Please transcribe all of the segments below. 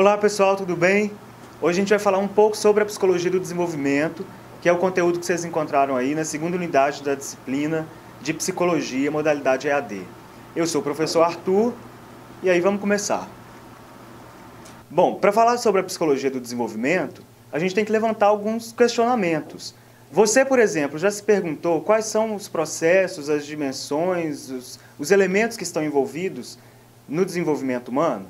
Olá pessoal, tudo bem? Hoje a gente vai falar um pouco sobre a psicologia do desenvolvimento, que é o conteúdo que vocês encontraram aí na segunda unidade da disciplina de psicologia, modalidade EAD. Eu sou o professor Arthur e aí vamos começar. Bom, para falar sobre a psicologia do desenvolvimento, a gente tem que levantar alguns questionamentos. Você, por exemplo, já se perguntou quais são os processos, as dimensões, os elementos que estão envolvidos no desenvolvimento humano?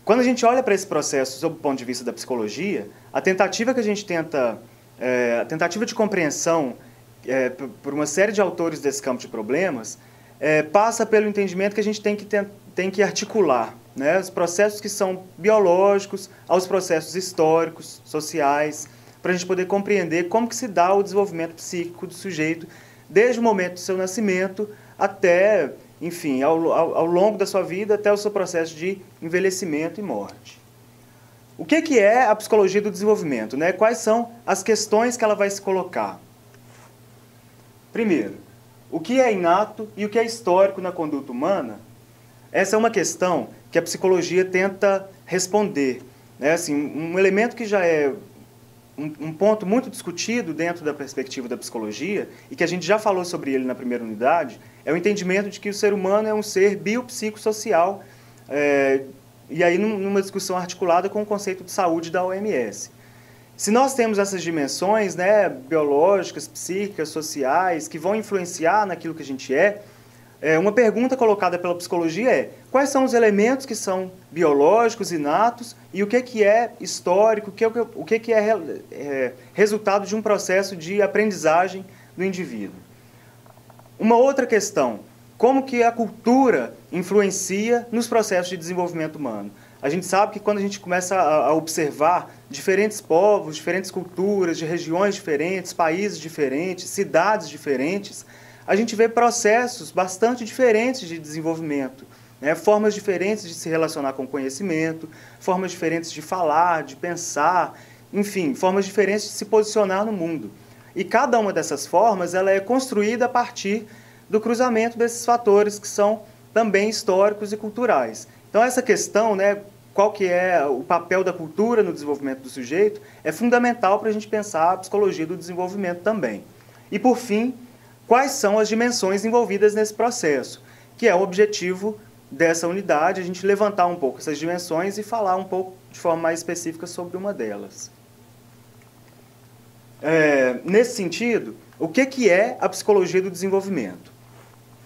Quando a gente olha para esse processo sob o ponto de vista da psicologia, a tentativa que a gente tenta, a tentativa de compreensão por uma série de autores desse campo de problemas, passa pelo entendimento que a gente tem que articular, né, os processos que são biológicos aos processos históricos, sociais, para a gente poder compreender como que se dá o desenvolvimento psíquico do sujeito, desde o momento do seu nascimento até, enfim, ao longo da sua vida, até o seu processo de envelhecimento e morte. O que é a psicologia do desenvolvimento, né? Quais são as questões que ela vai se colocar? Primeiro, o que é inato e o que é histórico na conduta humana? Essa é uma questão que a psicologia tenta responder, né? Assim, um elemento que já é um ponto muito discutido dentro da perspectiva da psicologia, e que a gente já falou sobre ele na primeira unidade, é o entendimento de que o ser humano é um ser biopsicossocial, e aí numa discussão articulada com o conceito de saúde da OMS. Se nós temos essas dimensões, né, biológicas, psíquicas, sociais, que vão influenciar naquilo que a gente uma pergunta colocada pela psicologia é: quais são os elementos que são biológicos, inatos, e o que é histórico, o que é resultado de um processo de aprendizagem do indivíduo? Uma outra questão: como que a cultura influencia nos processos de desenvolvimento humano? A gente sabe que quando a gente começa a observar diferentes povos, diferentes culturas, de regiões diferentes, países diferentes, cidades diferentes, a gente vê processos bastante diferentes de desenvolvimento, né? Formas diferentes de se relacionar com o conhecimento, formas diferentes de falar, de pensar, enfim, formas diferentes de se posicionar no mundo. E cada uma dessas formas ela é construída a partir do cruzamento desses fatores que são também históricos e culturais. Então essa questão, né, qual que é o papel da cultura no desenvolvimento do sujeito, é fundamental para a gente pensar a psicologia do desenvolvimento também. E por fim, quais são as dimensões envolvidas nesse processo, que é o objetivo dessa unidade, a gente levantar um pouco essas dimensões e falar um pouco de forma mais específica sobre uma delas. Nesse sentido, o que é a psicologia do desenvolvimento?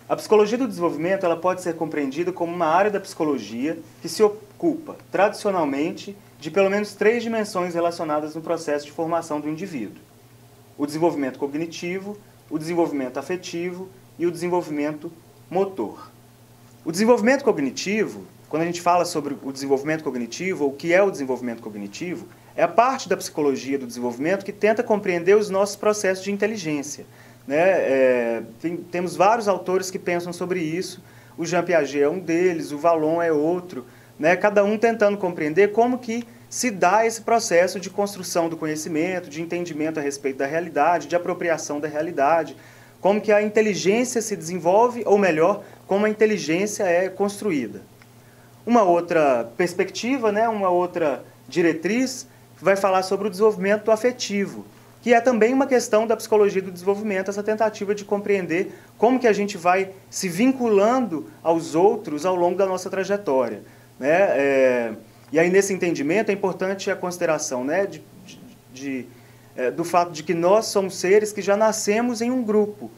A psicologia do desenvolvimento ela pode ser compreendida como uma área da psicologia que se ocupa, tradicionalmente, de pelo menos 3 dimensões relacionadas no processo de formação do indivíduo: o desenvolvimento cognitivo, o desenvolvimento afetivo e o desenvolvimento motor. O desenvolvimento cognitivo, quando a gente fala sobre o desenvolvimento cognitivo, ou o que é o desenvolvimento cognitivo, é a parte da psicologia do desenvolvimento que tenta compreender os nossos processos de inteligência, né? Temos vários autores que pensam sobre isso, o Jean Piaget é um deles, o Vallon é outro, né? Cada um tentando compreender como que se dá esse processo de construção do conhecimento, de entendimento a respeito da realidade, de apropriação da realidade, como que a inteligência se desenvolve, ou melhor, como a inteligência é construída. Uma outra perspectiva, né, uma outra diretriz, vai falar sobre o desenvolvimento afetivo, que é também uma questão da psicologia do desenvolvimento, essa tentativa de compreender como que a gente vai se vinculando aos outros ao longo da nossa trajetória, né? E aí, nesse entendimento, é importante a consideração, né, do fato de que nós somos seres que já nascemos em um grupo.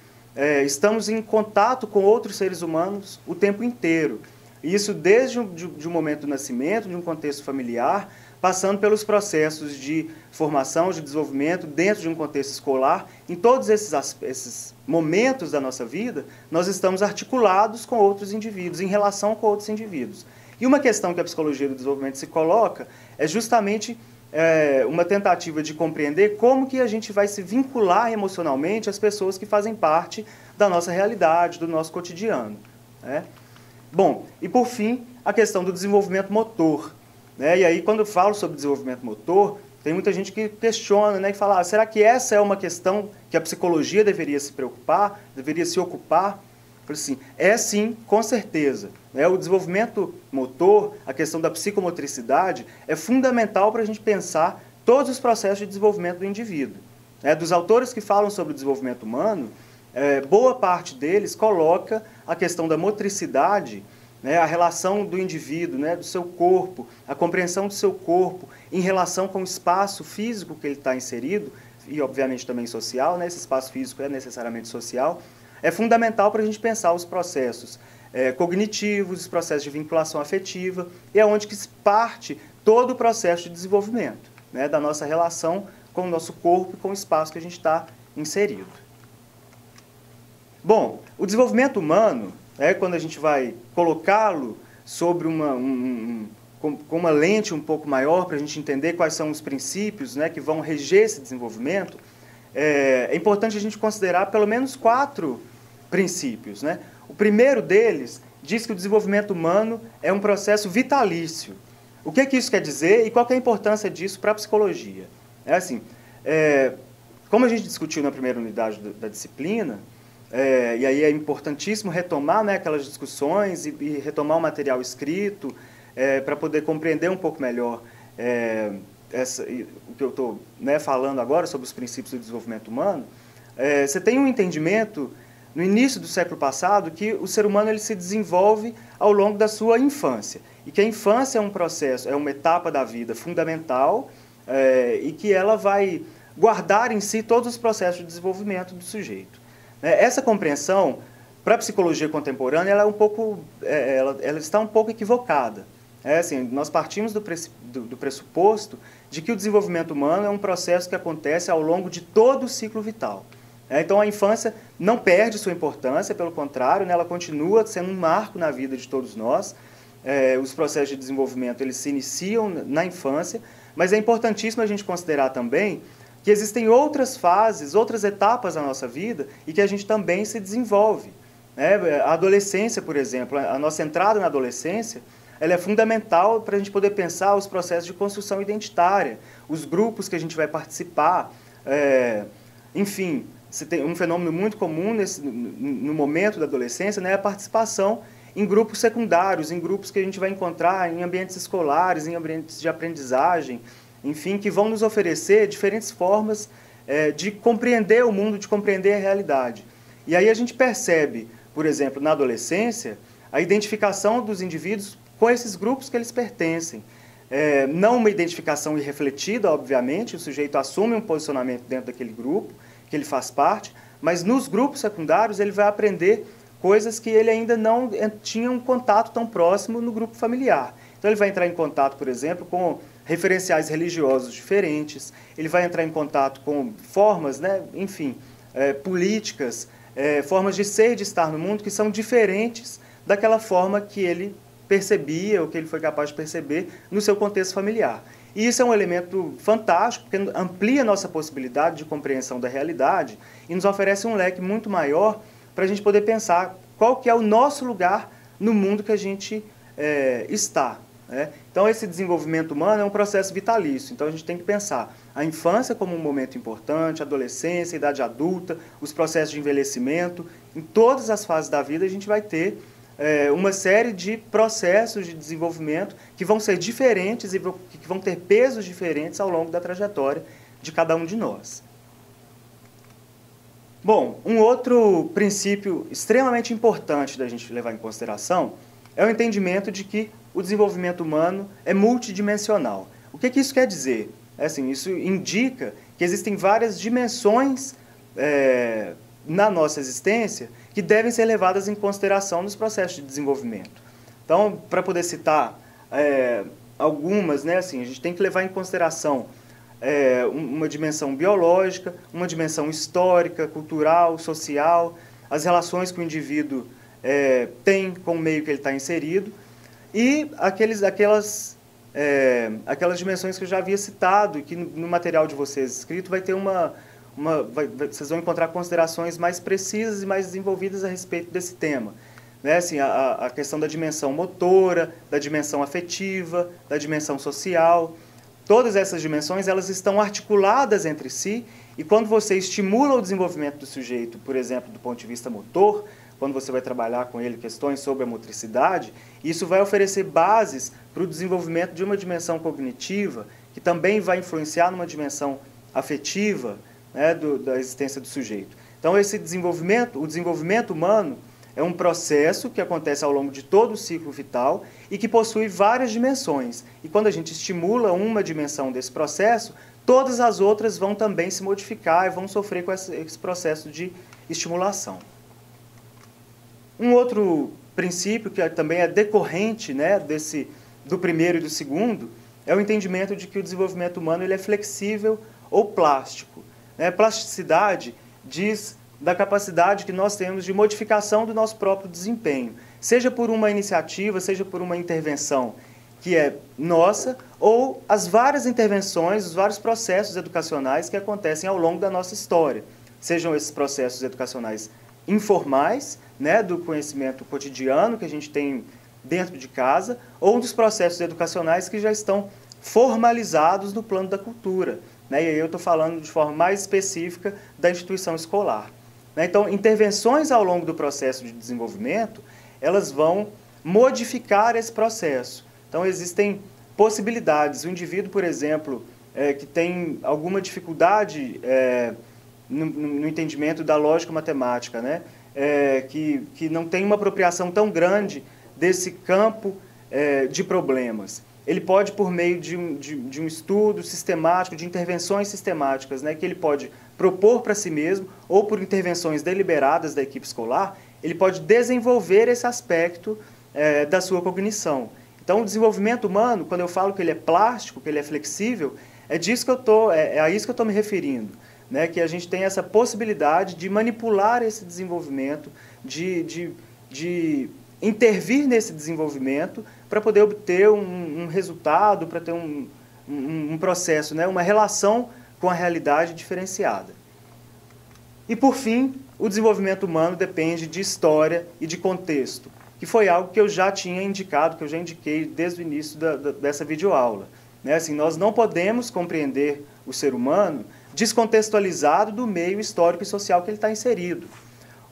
Estamos em contato com outros seres humanos o tempo inteiro. E isso desde o momento do nascimento, de um contexto familiar, passando pelos processos de formação, de desenvolvimento, dentro de um contexto escolar. Em todos esses momentos da nossa vida, nós estamos articulados com outros indivíduos, em relação com outros indivíduos. E uma questão que a psicologia do desenvolvimento se coloca é justamente uma tentativa de compreender como que a gente vai se vincular emocionalmente às pessoas que fazem parte da nossa realidade, do nosso cotidiano, né? Bom, e por fim, a questão do desenvolvimento motor, né? E aí, quando eu falo sobre desenvolvimento motor, tem muita gente que questiona, né, e fala: será que essa é uma questão que a psicologia deveria se preocupar, deveria se ocupar? Falei assim, é sim, com certeza. O desenvolvimento motor, a questão da psicomotricidade, é fundamental para a gente pensar todos os processos de desenvolvimento do indivíduo. Dos autores que falam sobre o desenvolvimento humano, boa parte deles coloca a questão da motricidade, a relação do indivíduo, do seu corpo, a compreensão do seu corpo em relação com o espaço físico que ele está inserido, e obviamente também social, esse espaço físico é necessariamente social, é fundamental para a gente pensar os processos cognitivos, os processos de vinculação afetiva, e é onde que parte todo o processo de desenvolvimento, da nossa relação com o nosso corpo e com o espaço que a gente está inserido. Bom, o desenvolvimento humano, quando a gente vai colocá-lo sobre com uma lente um pouco maior, para a gente entender quais são os princípios que vão reger esse desenvolvimento, é importante a gente considerar pelo menos 4 princípios. O primeiro deles diz que o desenvolvimento humano é um processo vitalício. O que isso quer dizer e qual que é a importância disso para a psicologia? Como a gente discutiu na primeira unidade da disciplina, e aí é importantíssimo retomar aquelas discussões e retomar o material escrito para poder compreender um pouco melhor o que eu estou falando agora sobre os princípios do desenvolvimento humano. Você tem um entendimento no início do século passado que o ser humano ele se desenvolve ao longo da sua infância e que a infância é um processo, é uma etapa da vida fundamental e que ela vai guardar em si todos os processos de desenvolvimento do sujeito. Essa compreensão, para a psicologia contemporânea, ela está um pouco equivocada. Nós partimos do pressuposto de que o desenvolvimento humano é um processo que acontece ao longo de todo o ciclo vital. Então, a infância não perde sua importância, pelo contrário, ela continua sendo um marco na vida de todos nós. Os processos de desenvolvimento eles se iniciam na infância, mas é importantíssimo a gente considerar também que existem outras fases, outras etapas da nossa vida e que a gente também se desenvolve. A adolescência, por exemplo, a nossa entrada na adolescência, ela é fundamental para a gente poder pensar os processos de construção identitária, os grupos que a gente vai participar, enfim, você tem um fenômeno muito comum no momento da adolescência, a participação em grupos secundários, em grupos que a gente vai encontrar em ambientes escolares, em ambientes de aprendizagem, enfim, que vão nos oferecer diferentes formas de compreender o mundo, de compreender a realidade. E aí a gente percebe, por exemplo, na adolescência, a identificação dos indivíduos com esses grupos que eles pertencem. Não uma identificação irrefletida, obviamente, o sujeito assume um posicionamento dentro daquele grupo, que ele faz parte, mas nos grupos secundários ele vai aprender coisas que ele ainda não tinha um contato tão próximo no grupo familiar. Então ele vai entrar em contato, por exemplo, com referenciais religiosos diferentes, ele vai entrar em contato com formas, enfim, políticas, formas de ser e de estar no mundo que são diferentes daquela forma que ele percebia, ou que ele foi capaz de perceber no seu contexto familiar. E isso é um elemento fantástico, porque amplia a nossa possibilidade de compreensão da realidade e nos oferece um leque muito maior para a gente poder pensar qual que é o nosso lugar no mundo que a gente está. Então, esse desenvolvimento humano é um processo vitalício. Então, a gente tem que pensar a infância como um momento importante, a adolescência, a idade adulta, os processos de envelhecimento. Em todas as fases da vida, a gente vai ter uma série de processos de desenvolvimento que vão ser diferentes e que vão ter pesos diferentes ao longo da trajetória de cada um de nós. Bom, um outro princípio extremamente importante da gente levar em consideração é o entendimento de que o desenvolvimento humano é multidimensional. O que isso quer dizer? Isso indica que existem várias dimensões na nossa existência que devem ser levadas em consideração nos processos de desenvolvimento. Então, para poder citar algumas, a gente tem que levar em consideração uma dimensão biológica, uma dimensão histórica, cultural, social, as relações que o indivíduo tem com o meio que ele está inserido, e aquelas dimensões que eu já havia citado, e que no material de vocês escrito vai ter vocês vão encontrar considerações mais precisas e mais desenvolvidas a respeito desse tema. A questão da dimensão motora, da dimensão afetiva, da dimensão social. Todas essas dimensões elas estão articuladas entre si, e quando você estimula o desenvolvimento do sujeito, por exemplo, do ponto de vista motor, quando você vai trabalhar com ele questões sobre a motricidade, isso vai oferecer bases para o desenvolvimento de uma dimensão cognitiva, que também vai influenciar numa dimensão afetiva, né, da existência do sujeito. Então, esse desenvolvimento, o desenvolvimento humano, é um processo que acontece ao longo de todo o ciclo vital e que possui várias dimensões. E quando a gente estimula uma dimensão desse processo, todas as outras vão também se modificar e vão sofrer com esse processo de estimulação. Um outro princípio que também é decorrente, né, do primeiro e do segundo é o entendimento de que o desenvolvimento humano ele é flexível ou plástico. Plasticidade diz da capacidade que nós temos de modificação do nosso próprio desempenho, seja por uma iniciativa, seja por uma intervenção que é nossa, ou as várias intervenções, os vários processos educacionais que acontecem ao longo da nossa história. Sejam esses processos educacionais informais, né, do conhecimento cotidiano que a gente tem dentro de casa, ou dos processos educacionais que já estão formalizados no plano da cultura. E aí eu estou falando de forma mais específica da instituição escolar. Então, intervenções ao longo do processo de desenvolvimento, elas vão modificar esse processo. Então, existem possibilidades. O indivíduo, por exemplo, que tem alguma dificuldade no entendimento da lógica matemática, né? Que não tem uma apropriação tão grande desse campo de problemas. Ele pode, por meio de um estudo sistemático, de intervenções sistemáticas, né, que ele pode propor para si mesmo, ou por intervenções deliberadas da equipe escolar, ele pode desenvolver esse aspecto da sua cognição. Então, o desenvolvimento humano, quando eu falo que ele é plástico, que ele é flexível, é a isso que eu estou me referindo, né, que a gente tem essa possibilidade de manipular esse desenvolvimento, de intervir nesse desenvolvimento para poder obter um resultado, para ter um processo, né, uma relação com a realidade diferenciada. E, por fim, o desenvolvimento humano depende de história e de contexto, que foi algo que eu já tinha indicado, que eu já indiquei desde o início dessa videoaula. Né? Assim, nós não podemos compreender o ser humano descontextualizado do meio histórico e social que ele está inserido.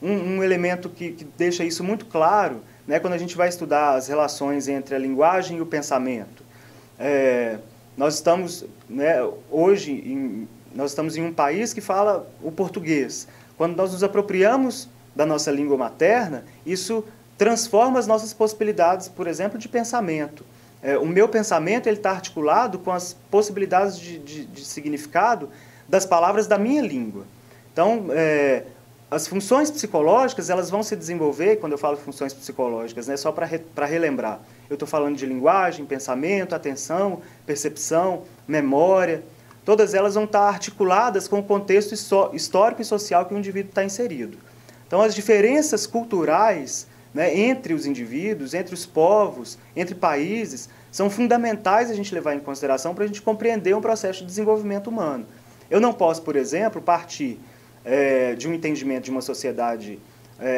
Um elemento que deixa isso muito claro, né, quando a gente vai estudar as relações entre a linguagem e o pensamento. Nós estamos, né, hoje, nós estamos em um país que fala o português. Quando nós nos apropriamos da nossa língua materna, isso transforma as nossas possibilidades, por exemplo, de pensamento. O meu pensamento está articulado com as possibilidades de significado das palavras da minha língua. Então, as funções psicológicas, elas vão se desenvolver, quando eu falo funções psicológicas, né, só para relembrar. Eu estou falando de linguagem, pensamento, atenção, percepção, memória. Todas elas vão estar articuladas com o contexto histórico e social que o indivíduo está inserido. Então, as diferenças culturais, né, entre os indivíduos, entre os povos, entre países, são fundamentais a gente levar em consideração para a gente compreender um processo de desenvolvimento humano. Eu não posso, por exemplo, partir de um entendimento de uma sociedade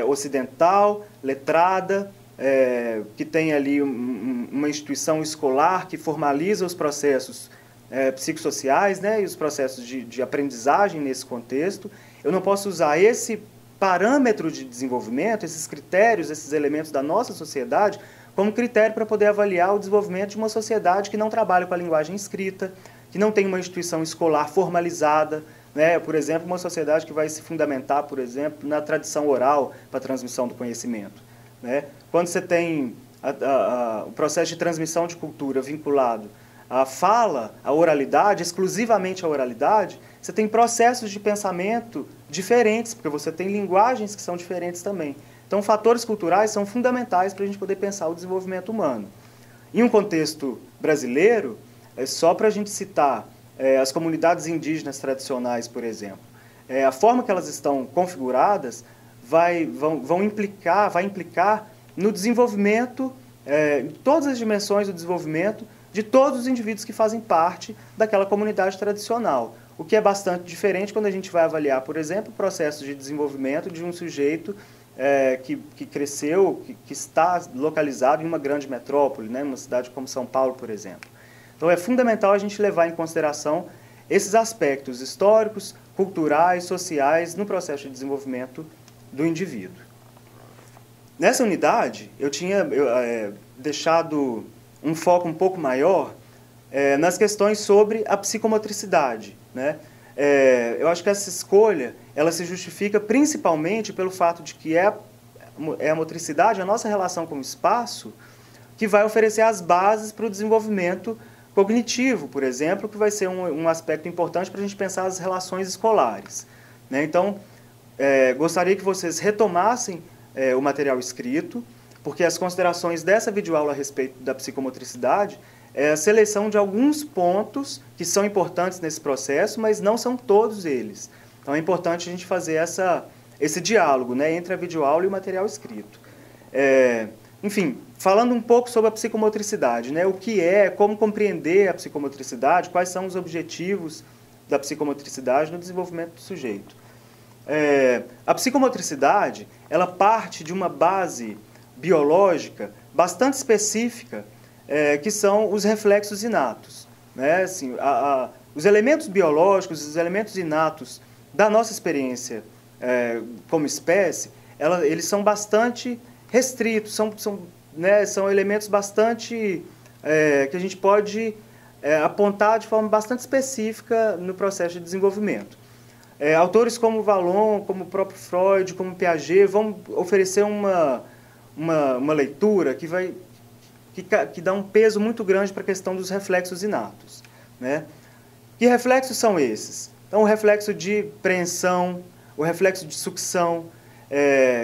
ocidental, letrada, que tem ali uma instituição escolar que formaliza os processos psicossociais, né, e os processos de aprendizagem nesse contexto. Eu não posso usar esse parâmetro de desenvolvimento, esses critérios, esses elementos da nossa sociedade, como critério para poder avaliar o desenvolvimento de uma sociedade que não trabalha com a linguagem escrita, que não tem uma instituição escolar formalizada, né? Por exemplo, uma sociedade que vai se fundamentar, por exemplo, na tradição oral para a transmissão do conhecimento. Né? Quando você tem o processo de transmissão de cultura vinculado à fala, à oralidade, exclusivamente à oralidade, você tem processos de pensamento diferentes, porque você tem linguagens que são diferentes também. Então, fatores culturais são fundamentais para a gente poder pensar o desenvolvimento humano. Em um contexto brasileiro, só para a gente citar as comunidades indígenas tradicionais, por exemplo, a forma que elas estão configuradas vai implicar no desenvolvimento, em todas as dimensões do desenvolvimento de todos os indivíduos que fazem parte daquela comunidade tradicional. O que é bastante diferente quando a gente vai avaliar, por exemplo, o processo de desenvolvimento de um sujeito que cresceu, que está localizado em uma grande metrópole, né, uma cidade como São Paulo, por exemplo. Então, é fundamental a gente levar em consideração esses aspectos históricos, culturais, sociais, no processo de desenvolvimento do indivíduo. Nessa unidade, eu tinha deixado um foco um pouco maior nas questões sobre a psicomotricidade, né? Eu acho que essa escolha ela se justifica principalmente pelo fato de que é a motricidade, a nossa relação com o espaço, que vai oferecer as bases para o desenvolvimento cognitivo, por exemplo, que vai ser um aspecto importante para a gente pensar as relações escolares, né? Então, gostaria que vocês retomassem o material escrito, porque as considerações dessa videoaula a respeito da psicomotricidade é a seleção de alguns pontos que são importantes nesse processo, mas não são todos eles. Então é importante a gente fazer esse diálogo, né, entre a videoaula e o material escrito. Enfim, falando um pouco sobre a psicomotricidade, né, o que é, como compreender a psicomotricidade, quais são os objetivos da psicomotricidade no desenvolvimento do sujeito. A psicomotricidade, ela parte de uma base biológica bastante específica, que são os reflexos inatos, né? Assim, os elementos biológicos, os elementos inatos da nossa experiência como espécie, eles são bastante restritos, são elementos bastante que a gente pode apontar de forma bastante específica no processo de desenvolvimento. Autores como Vallon, como o próprio Freud, como Piaget, vão oferecer uma leitura que dá um peso muito grande para a questão dos reflexos inatos, né? Que reflexos são esses? Então, o reflexo de preensão, o reflexo de sucção,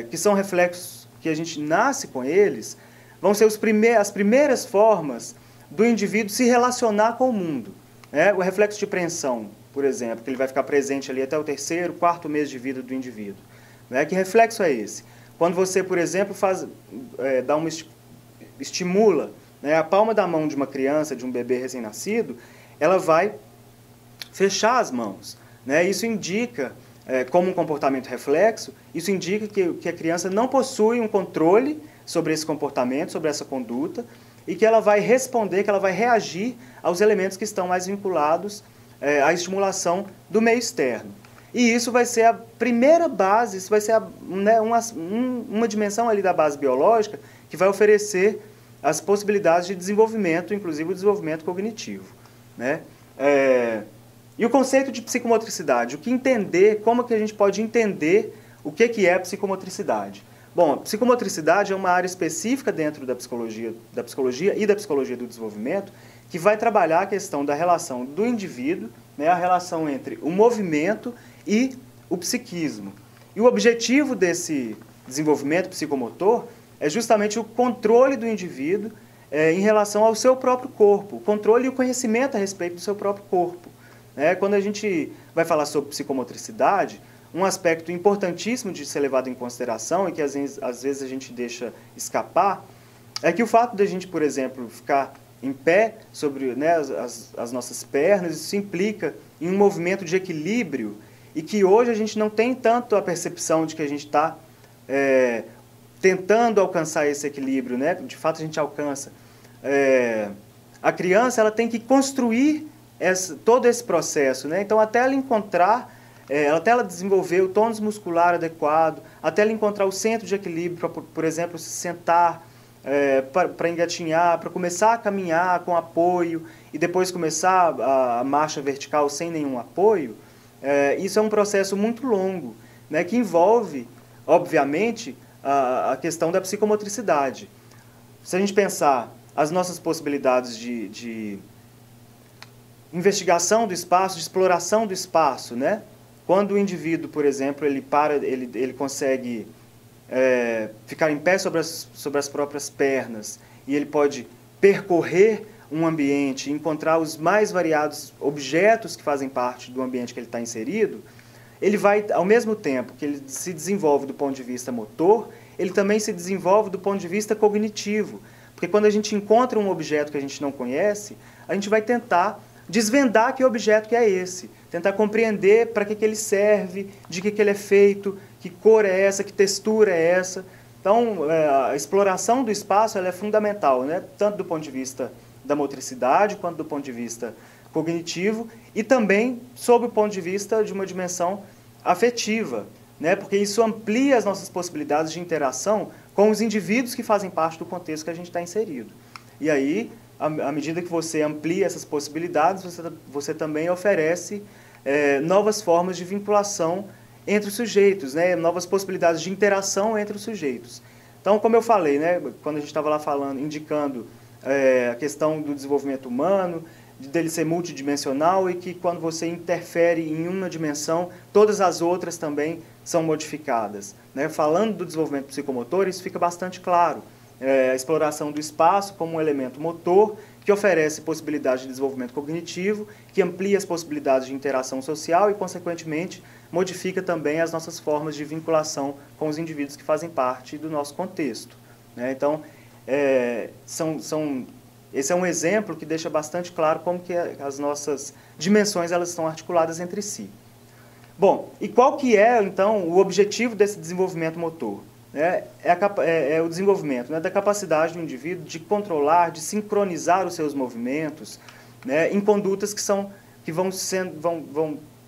que são reflexos que a gente nasce com eles, vão ser as primeiras formas do indivíduo se relacionar com o mundo, né? O reflexo de preensão, por exemplo, que ele vai ficar presente ali até o 3º, 4º mês de vida do indivíduo, né? Que reflexo é esse? Quando você, por exemplo, estimula, né, a palma da mão de uma criança, de um bebê recém-nascido, ela vai fechar as mãos, né? Isso indica, como um comportamento reflexo, isso indica que a criança não possui um controle sobre esse comportamento, sobre essa conduta, e que ela vai responder, que ela vai reagir aos elementos que estão mais vinculados à estimulação do meio externo. E isso vai ser a primeira base, isso vai ser uma dimensão ali da base biológica que vai oferecer as possibilidades de desenvolvimento, inclusive o desenvolvimento cognitivo, né? E o conceito de psicomotricidade, como que a gente pode entender o que é a psicomotricidade? Bom, a psicomotricidade é uma área específica dentro da psicologia e da psicologia do desenvolvimento que vai trabalhar a questão da relação do indivíduo, né, a relação entre o movimento e o psiquismo. E o objetivo desse desenvolvimento psicomotor é justamente o controle do indivíduo em relação ao seu próprio corpo, o controle e o conhecimento a respeito do seu próprio corpo. Quando a gente vai falar sobre psicomotricidade, um aspecto importantíssimo de ser levado em consideração e que às vezes a gente deixa escapar é que o fato de a gente, por exemplo, ficar em pé sobre, né, as nossas pernas, isso implica em um movimento de equilíbrio e que hoje a gente não tem tanto a percepção de que a gente está tentando alcançar esse equilíbrio, né? De fato a gente alcança. A criança ela tem que construir todo esse processo, né? Então até ela encontrar, até ela desenvolver o tônus muscular adequado, até ela encontrar o centro de equilíbrio para, por exemplo, se sentar, para engatinhar, para começar a caminhar com apoio e depois começar a marcha vertical sem nenhum apoio, isso é um processo muito longo, né, que envolve, obviamente, a questão da psicomotricidade. Se a gente pensar as nossas possibilidades de investigação do espaço, de exploração do espaço, né? Quando o indivíduo, por exemplo, ele consegue ficar em pé sobre as próprias pernas e ele pode percorrer um ambiente, encontrar os mais variados objetos que fazem parte do ambiente que ele está inserido, ele vai, ao mesmo tempo que ele se desenvolve do ponto de vista motor, ele também se desenvolve do ponto de vista cognitivo. Porque quando a gente encontra um objeto que a gente não conhece, a gente vai tentar desvendar que objeto que é esse, tentar compreender para que ele serve, de que ele é feito, que cor é essa, que textura é essa. Então, a exploração do espaço ela é fundamental, né? Tanto do ponto de vista da motricidade, quanto do ponto de vista cognitivo, e também sob o ponto de vista de uma dimensão afetiva, né? Porque isso amplia as nossas possibilidades de interação com os indivíduos que fazem parte do contexto que a gente está inserido. E aí, à medida que você amplia essas possibilidades, você também oferece novas formas de vinculação entre os sujeitos, né? Novas possibilidades de interação entre os sujeitos. Então, como eu falei, né? Quando a gente estava lá falando, indicando a questão do desenvolvimento humano, dele ser multidimensional e que quando você interfere em uma dimensão, todas as outras também são modificadas, né? Falando do desenvolvimento psicomotor, isso fica bastante claro. A exploração do espaço como um elemento motor que oferece possibilidade de desenvolvimento cognitivo, que amplia as possibilidades de interação social e, consequentemente, modifica também as nossas formas de vinculação com os indivíduos que fazem parte do nosso contexto, né? Então, esse é um exemplo que deixa bastante claro como que as nossas dimensões elas estão articuladas entre si. Bom, e qual que é, então, o objetivo desse desenvolvimento motor? É o desenvolvimento, né, da capacidade do indivíduo de controlar, de sincronizar os seus movimentos, né, em condutas que vão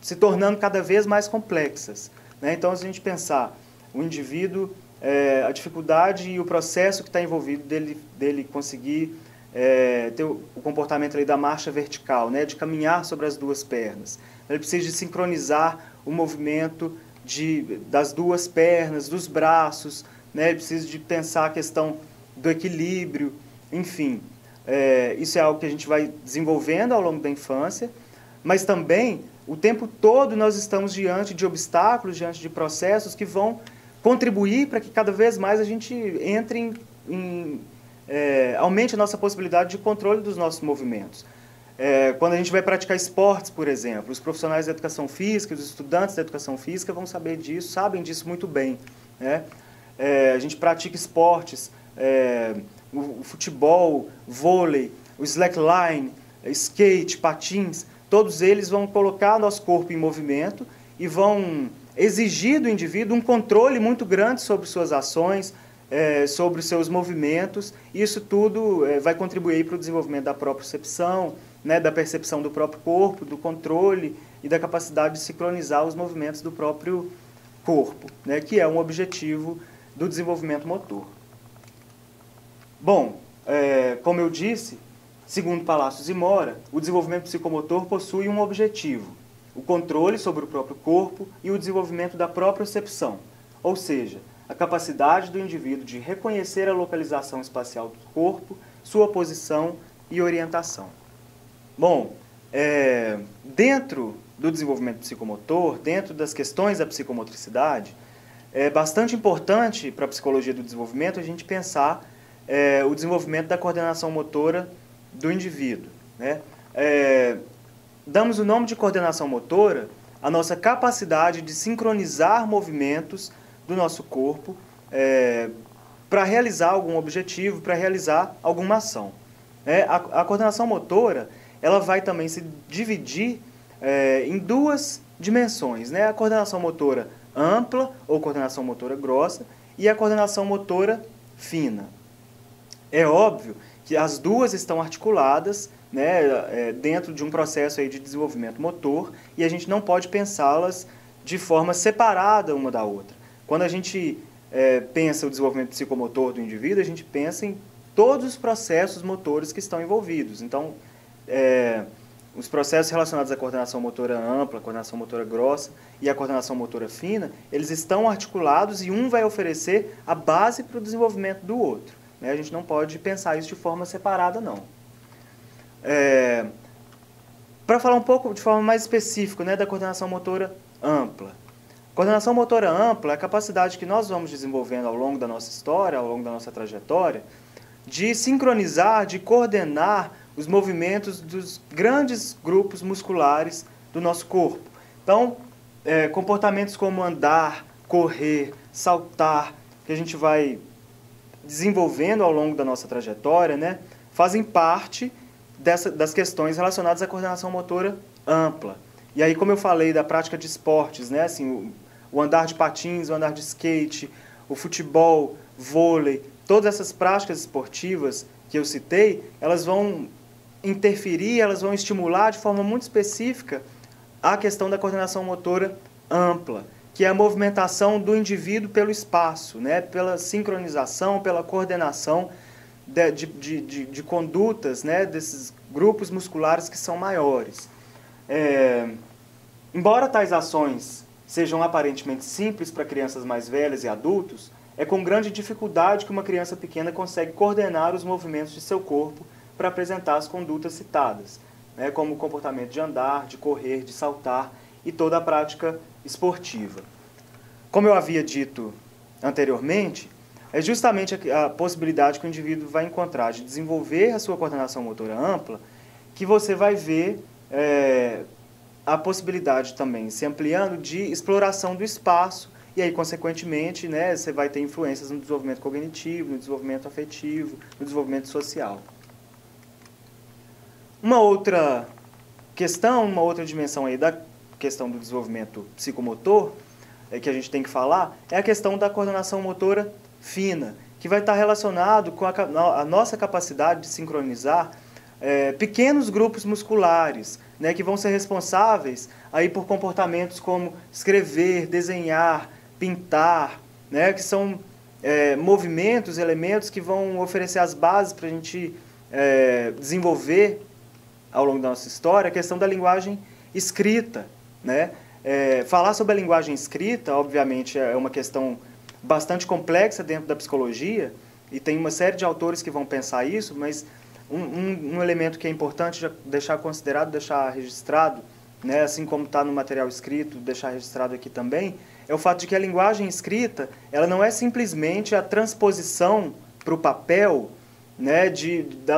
se tornando cada vez mais complexas, né? Então, se a gente pensar o indivíduo, a dificuldade e o processo que está envolvido dele conseguir ter o comportamento ali da marcha vertical, né, de caminhar sobre as duas pernas. Ele precisa de sincronizar o movimento das duas pernas, dos braços, né, ele precisa de pensar a questão do equilíbrio, enfim. Isso é algo que a gente vai desenvolvendo ao longo da infância, mas também, o tempo todo, nós estamos diante de obstáculos, diante de processos que vão contribuir para que cada vez mais a gente entre aumente a nossa possibilidade de controle dos nossos movimentos. Quando a gente vai praticar esportes, por exemplo, os profissionais da educação física, os estudantes da educação física vão saber disso, sabem disso muito bem, né? A gente pratica esportes, o futebol, vôlei, o slackline, skate, patins, todos eles vão colocar nosso corpo em movimento e vão exigir do indivíduo um controle muito grande sobre suas ações, sobre os seus movimentos. Isso tudo vai contribuir para o desenvolvimento da propriocepção, né, da percepção do próprio corpo, do controle e da capacidade de sincronizar os movimentos do próprio corpo, né, que é um objetivo do desenvolvimento motor. Bom, como eu disse, segundo Palacios e Mora, o desenvolvimento psicomotor possui um objetivo: o controle sobre o próprio corpo e o desenvolvimento da propriocepção, ou seja, a capacidade do indivíduo de reconhecer a localização espacial do corpo, sua posição e orientação. Bom, dentro do desenvolvimento psicomotor, dentro das questões da psicomotricidade, é bastante importante para a psicologia do desenvolvimento a gente pensar o desenvolvimento da coordenação motora do indivíduo, né? Damos o nome de coordenação motora à nossa capacidade de sincronizar movimentos do nosso corpo para realizar algum objetivo, para realizar alguma ação. A coordenação motora ela vai também se dividir em duas dimensões, né? A coordenação motora ampla ou coordenação motora grossa e a coordenação motora fina. É óbvio que as duas estão articuladas, né, dentro de um processo aí de desenvolvimento motor e a gente não pode pensá-las de forma separada uma da outra. Quando a gente pensa o desenvolvimento psicomotor do indivíduo, a gente pensa em todos os processos motores que estão envolvidos. Então, os processos relacionados à coordenação motora ampla, a coordenação motora grossa e a coordenação motora fina, eles estão articulados e um vai oferecer a base para o desenvolvimento do outro, né? A gente não pode pensar isso de forma separada, não. Para falar um pouco de forma mais específica, né, da coordenação motora ampla. Coordenação motora ampla é a capacidade que nós vamos desenvolvendo ao longo da nossa história, ao longo da nossa trajetória, de sincronizar, de coordenar os movimentos dos grandes grupos musculares do nosso corpo. Então, comportamentos como andar, correr, saltar, que a gente vai desenvolvendo ao longo da nossa trajetória, né, fazem parte das questões relacionadas à coordenação motora ampla. E aí, como eu falei da prática de esportes, né, assim, o andar de patins, o andar de skate, o futebol, vôlei, todas essas práticas esportivas que eu citei, elas vão interferir, elas vão estimular de forma muito específica a questão da coordenação motora ampla, que é a movimentação do indivíduo pelo espaço, né? Pela sincronização, pela coordenação de condutas, né? Desses grupos musculares que são maiores. Embora tais ações sejam aparentemente simples para crianças mais velhas e adultos, é com grande dificuldade que uma criança pequena consegue coordenar os movimentos de seu corpo para apresentar as condutas citadas, né, como o comportamento de andar, de correr, de saltar e toda a prática esportiva. Como eu havia dito anteriormente, é justamente a possibilidade que o indivíduo vai encontrar de desenvolver a sua coordenação motora ampla que você vai ver a possibilidade também se ampliando de exploração do espaço e aí, consequentemente, né, você vai ter influências no desenvolvimento cognitivo, no desenvolvimento afetivo, no desenvolvimento social. Uma outra questão, uma outra dimensão aí da questão do desenvolvimento psicomotor que a gente tem que falar é a questão da coordenação motora fina, que vai estar relacionado com a nossa capacidade de sincronizar pequenos grupos musculares, né, que vão ser responsáveis aí por comportamentos como escrever, desenhar, pintar, né, que são movimentos, elementos que vão oferecer as bases para a gente desenvolver ao longo da nossa história a questão da linguagem escrita, né? Falar sobre a linguagem escrita, obviamente, é uma questão bastante complexa dentro da psicologia e tem uma série de autores que vão pensar isso, mas um elemento que é importante deixar considerado, deixar registrado, né, assim como está no material escrito, deixar registrado aqui também, é o fato de que a linguagem escrita ela não é simplesmente a transposição para o papel, né,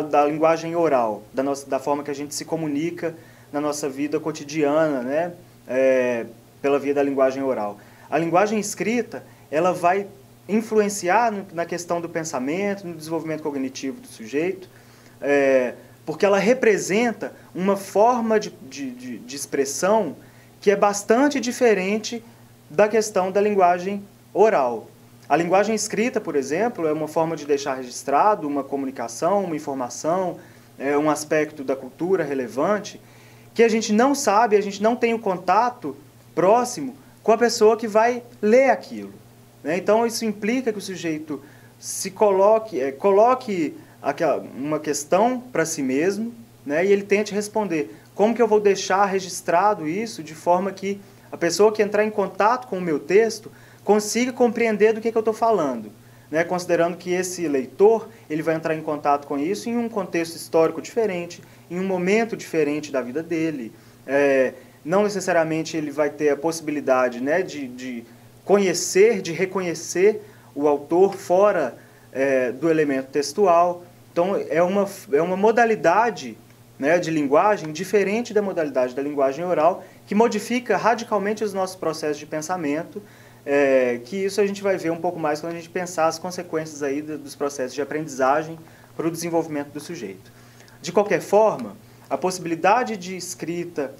da linguagem oral, da forma que a gente se comunica na nossa vida cotidiana, né, pela via da linguagem oral. A linguagem escrita ela vai influenciar na questão do pensamento, no desenvolvimento cognitivo do sujeito, porque ela representa uma forma de expressão que é bastante diferente da questão da linguagem oral. A linguagem escrita, por exemplo, é uma forma de deixar registrado uma comunicação, uma informação, um aspecto da cultura relevante, que a gente não sabe, a gente não tem o contato próximo com a pessoa que vai ler aquilo, né? Então, isso implica que o sujeito se coloque uma questão para si mesmo, né, e ele tente responder. Como que eu vou deixar registrado isso de forma que a pessoa que entrar em contato com o meu texto consiga compreender do que eu estou falando, né, considerando que esse leitor ele vai entrar em contato com isso em um contexto histórico diferente, em um momento diferente da vida dele. Não necessariamente ele vai ter a possibilidade, né, de conhecer, de reconhecer o autor fora do elemento textual. Então, é uma modalidade, né, de linguagem diferente da modalidade da linguagem oral, que modifica radicalmente os nossos processos de pensamento, que isso a gente vai ver um pouco mais quando a gente pensar as consequências aí dos processos de aprendizagem para o desenvolvimento do sujeito. De qualquer forma, a possibilidade de escrita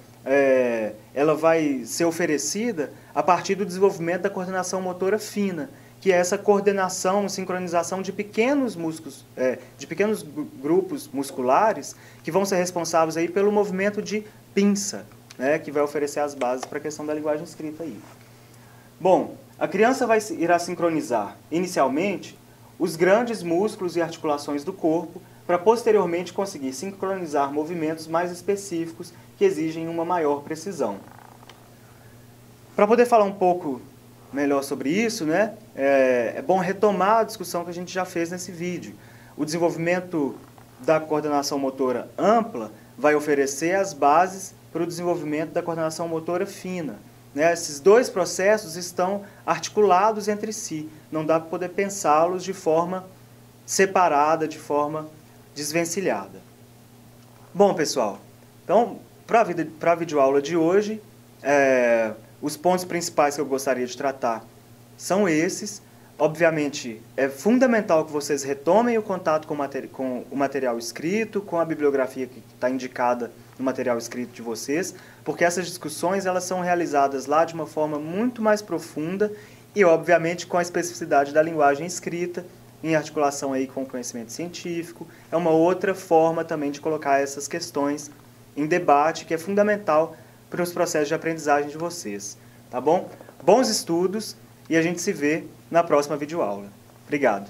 ela vai ser oferecida a partir do desenvolvimento da coordenação motora fina, que é essa coordenação, sincronização de pequenos músculos, de pequenos grupos musculares que vão ser responsáveis aí pelo movimento de pinça, né, que vai oferecer as bases para a questão da linguagem escrita aí. Bom, a criança irá sincronizar, inicialmente, os grandes músculos e articulações do corpo para posteriormente conseguir sincronizar movimentos mais específicos que exigem uma maior precisão. Para poder falar um pouco melhor sobre isso, né, é bom retomar a discussão que a gente já fez nesse vídeo. O desenvolvimento da coordenação motora ampla vai oferecer as bases para o desenvolvimento da coordenação motora fina, né? Esses dois processos estão articulados entre si, não dá para poder pensá-los de forma separada, de forma desvencilhada. Bom, pessoal, então, para a videoaula de hoje, os pontos principais que eu gostaria de tratar são esses. Obviamente, é fundamental que vocês retomem o contato com o material escrito, com a bibliografia que está indicada no material escrito de vocês, porque essas discussões elas são realizadas lá de uma forma muito mais profunda e, obviamente, com a especificidade da linguagem escrita, em articulação aí com o conhecimento científico. É uma outra forma também de colocar essas questões em debate, que é fundamental para os processos de aprendizagem de vocês. Tá bom? bons estudos e a gente se vê na próxima videoaula. Obrigado.